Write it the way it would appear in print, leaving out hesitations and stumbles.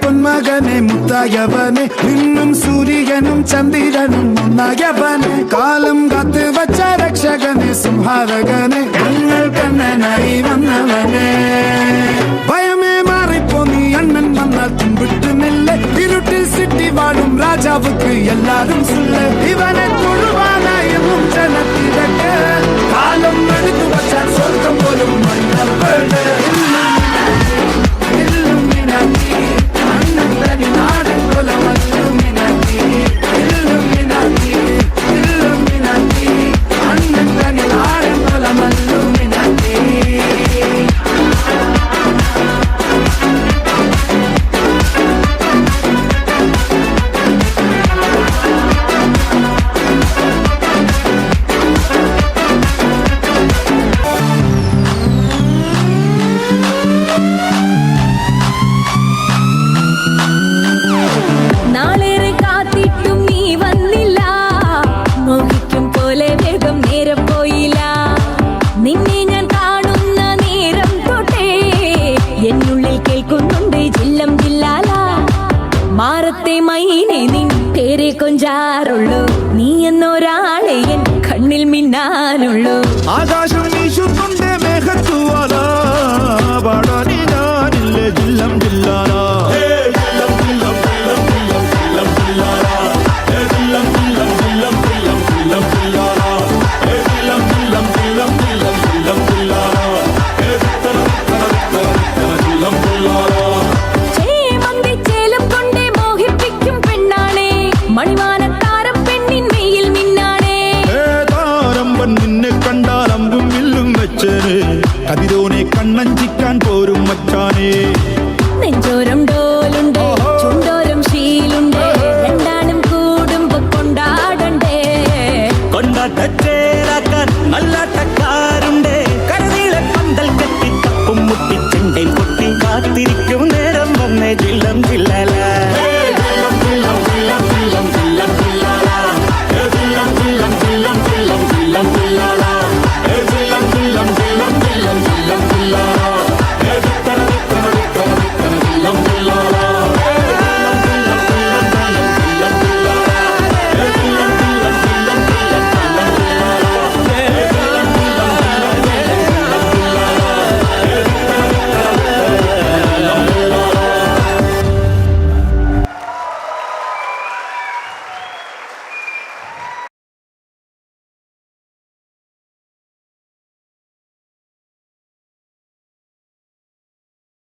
പൊന്മകനെ മുത്തായവനെ നിന്നും സൂര്യനും ചന്ദ്രനും ഒന്നായവനെ കാലം കാത്ത് വച്ച രക്ഷകനെ സംഹാരകനെ ഞങ്ങൾ കണ്ണനായി വന്നവനെ ഭയമേ മാറിപ്പോ നീ അണ്ണൻ വന്നാൽ തുമ്പിട്ടുന്നില്ല ഇരുട്ടിൽ സിറ്റി വാഴും രാജാവുക്ക് എല്ലാരും സുല്ല ഇവനെ തൊഴുവാനായും ജനത്തിരക്ക് കാലം എടുത്തു വച്ചാൽ സ്വർഗം പോലും മണ്ണ മാറത്തെ മൈനെ നിൻ പേരെ കൊഞ്ചാറുള്ളൂ നീ എന്നൊരാളെ എൻ കണ്ണിൽ മിന്നാനുള്ളൂ ആകാശം വീശുന്നുണ്ട് മേഘത്തുവാല പാടാനി ഞാനില്ലേ ജില്ലം ജില്ലാല കതിരോനെ കണ്ണഞ്ചിക്കാൻ പോരും മച്ചാനേ